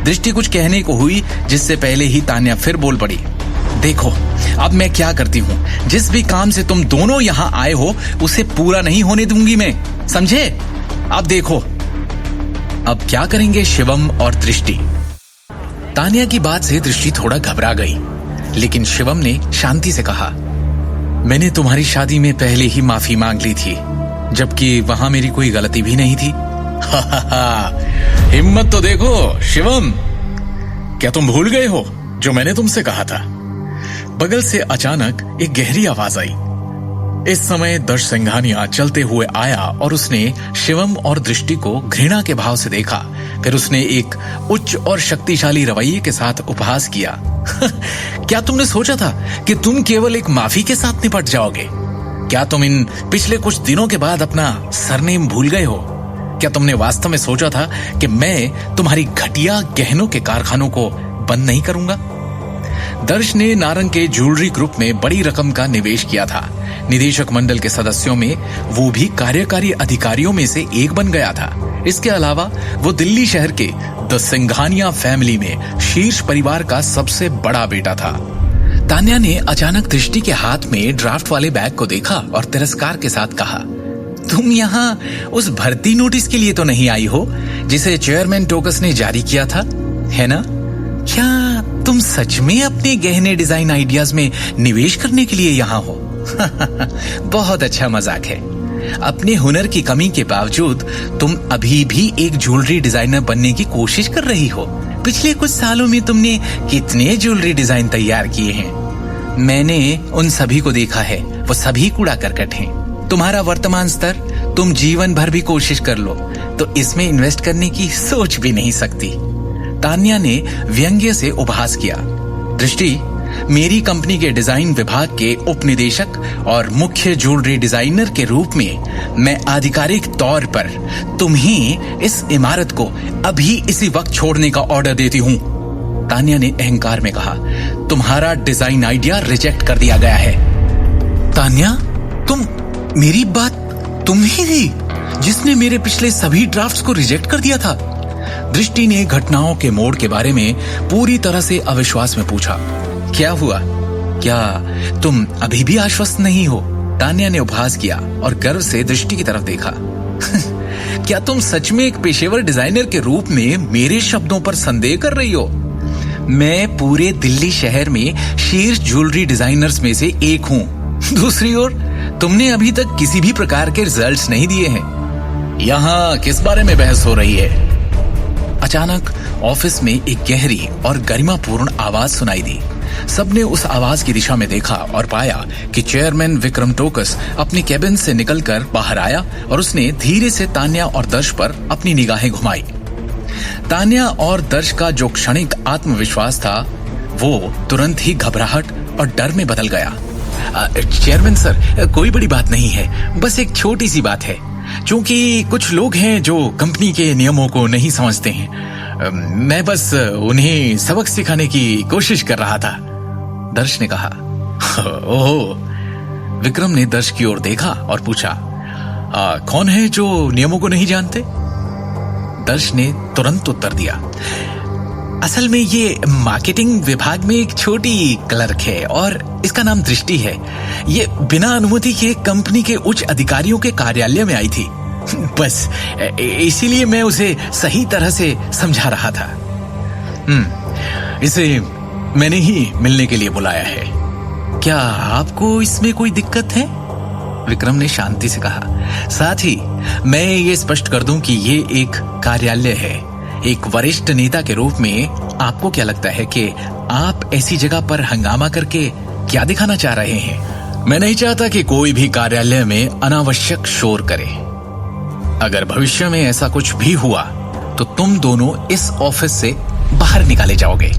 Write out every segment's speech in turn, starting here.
दृष्टि कुछ कहने को हुई, जिससे पहले ही तान्या फिर बोल पड़ी। देखो, अब मैं क्या करती हूँ, जिस भी काम से तुम दोनों यहाँ आए हो उसे पूरा नहीं होने दूंगी मैं, समझे? अब देखो, अब क्या करेंगे शिवम और दृष्टि? तान्या की बात से दृष्टि थोड़ा घबरा गई, लेकिन शिवम ने शांति से कहा, मैंने तुम्हारी शादी में पहले ही माफी मांग ली थी, जबकि वहां मेरी कोई गलती भी नहीं थी। हिम्मत तो देखो शिवम, क्या तुम भूल गए हो जो मैंने तुमसे कहा था? बगल से अचानक एक गहरी आवाज आई। इस समय दर्श सिंघानिया चलते हुए आया और उसने शिवम और दृष्टि को घृणा के भाव से देखा। फिर उसने एक उच्च और शक्तिशाली रवैये के साथ उपहास किया। क्या तुमने सोचा था कि तुम केवल एक माफी के साथ निपट जाओगे? क्या तुम इन पिछले कुछ दिनों के बाद अपना सरनेम भूल गए हो? क्या तुमने वास्तव में सोचा था कि मैं तुम्हारी घटिया गहनों के कारखानों को बंद नहीं करूंगा? दर्श ने नारंग के ज्वेलरी ग्रुप में बड़ी रकम का निवेश किया था। निदेशक मंडल के सदस्यों में वो भी कार्यकारी अधिकारियों में से एक बन गया था। इसके अलावा वो दिल्ली शहर के द सिंघानिया फैमिली में शीर्ष परिवार का सबसे बड़ा बेटा था। तान्या ने अचानक दृष्टि के हाथ में ड्राफ्ट वाले बैग को देखा और तिरस्कार के साथ कहा, तुम यहाँ उस भर्ती नोटिस के लिए तो नहीं आई हो जिसे चेयरमैन टोकस ने जारी किया था, है ना? क्या तुम सच में अपने गहने डिजाइन आइडियाज में निवेश करने के लिए यहाँ हो? बहुत अच्छा मजाक है। अपने हुनर की कमी के बावजूद तुम अभी भी एक ज्वेलरी डिजाइनर बनने की कोशिश कर रही हो। पिछले कुछ सालों में तुमने कितने ज्वेलरी डिजाइन तैयार किए हैं? मैंने उन सभी को देखा है, वो सभी कूड़ा करकट हैं। तुम्हारा वर्तमान स्तर तुम जीवन भर भी कोशिश कर लो तो इसमें इन्वेस्ट करने की सोच भी नहीं सकती। तान्या ने व्यंग्य से उपहास किया। दृष्टि, मेरी कंपनी के डिजाइन विभाग के उप निदेशक और मुख्य ज्वेलरी डिजाइनर के रूप में मैं आधिकारिक तौर पर तुम्हें इस इमारत को अभी इसी वक्त छोड़ने का ऑर्डर देती हूँ। तान्या ने अहंकार में कहा, तुम्हारा डिजाइन आइडिया रिजेक्ट कर दिया गया है। तान्या, मेरी बात तुम ही थी जिसने मेरे पिछले सभी ड्राफ्ट्स को रिजेक्ट कर दिया था? दृष्टि ने घटनाओं के मोड़ के बारे में पूरी तरह से अविश्वास में पूछा। क्या हुआ? क्या तुम अभी भी आश्वस्त नहीं हो? तान्या ने उपहास किया और गर्व से दृष्टि की तरफ देखा। क्या तुम सच में एक पेशेवर डिजाइनर के रूप में मेरे शब्दों पर संदेह कर रही हो? मैं पूरे दिल्ली शहर में शीर्ष ज्वेलरी डिजाइनर्स में से एक हूँ। दूसरी ओर तुमने अभी तक किसी भी प्रकार के रिजल्ट्स नहीं दिए हैं। यहाँ किस बारे में बहस हो रही है? अचानक ऑफिस में एक गहरी और गरिमापूर्ण आवाज सुनाई दी। सबने उस आवाज की दिशा में देखा और पाया कि चेयरमैन विक्रम टोकस अपने कैबिन से निकलकर बाहर आया और उसने धीरे से तान्या और दर्श पर अपनी निगाहें घुमाई। तान्या और दर्श का जो क्षणिक आत्मविश्वास था वो तुरंत ही घबराहट और डर में बदल गया। चेयरमैन सर, कोई बड़ी बात नहीं है, बस एक छोटी सी बात है। क्योंकि कुछ लोग हैं जो कंपनी के नियमों को नहीं समझते हैं, मैं बस उन्हें सबक सिखाने की कोशिश कर रहा था, दर्श ने कहा। ओह, विक्रम ने दर्श की ओर देखा और पूछा, कौन है जो नियमों को नहीं जानते? दर्श ने तुरंत उत्तर दिया, असल में ये मार्केटिंग विभाग में एक छोटी क्लर्क है और इसका नाम दृष्टि है। ये बिना अनुमति के कंपनी के उच्च अधिकारियों के कार्यालय में आई थी। बस इसीलिए मैं उसे सही तरह से समझा रहा था। इसे मैंने ही मिलने के लिए बुलाया है। क्या आपको इसमें कोई दिक्कत है? विक्रम ने शांति से कहा। साथ ही मैं ये स्पष्ट कर दूं कि ये एक कार्यालय है। एक वरिष्ठ नेता के रूप में आपको क्या लगता है कि आप ऐसी जगह पर हंगामा करके क्या दिखाना चाह रहे हैं? मैं नहीं चाहता कि कोई भी कार्यालय में अनावश्यक शोर करे। अगर भविष्य में ऐसा कुछ भी हुआ तो तुम दोनों इस ऑफिस से बाहर निकाले जाओगे।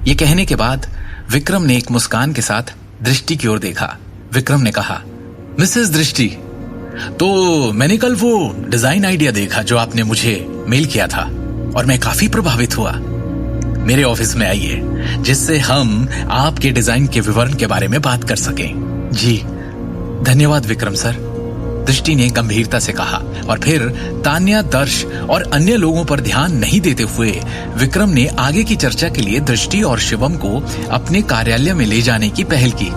ये कहने के बाद विक्रम ने एक मुस्कान के साथ दृष्टि की ओर देखा। विक्रम ने कहा, मिसेस दृष्टि, तो मैंने कल वो डिजाइन आइडिया देखा जो आपने मुझे मेल किया था और मैं काफी प्रभावित हुआ। मेरे ऑफिस में आइए जिससे हम आपके डिजाइन के विवरण के बारे में बात कर सकें। जी धन्यवाद विक्रम सर, दृष्टि ने गंभीरता से कहा और फिर तान्या, दर्श और अन्य लोगों पर ध्यान नहीं देते हुए विक्रम ने आगे की चर्चा के लिए दृष्टि और शिवम को अपने कार्यालय में ले जाने की पहल की।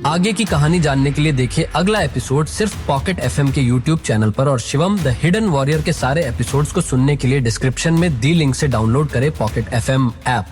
आगे की कहानी जानने के लिए देखिए अगला एपिसोड सिर्फ पॉकेट एफएम के यूट्यूब चैनल पर और शिवम द हिडन वॉरियर के सारे एपिसोड्स को सुनने के लिए डिस्क्रिप्शन में दी लिंक से डाउनलोड करें पॉकेट एफएम ऐप।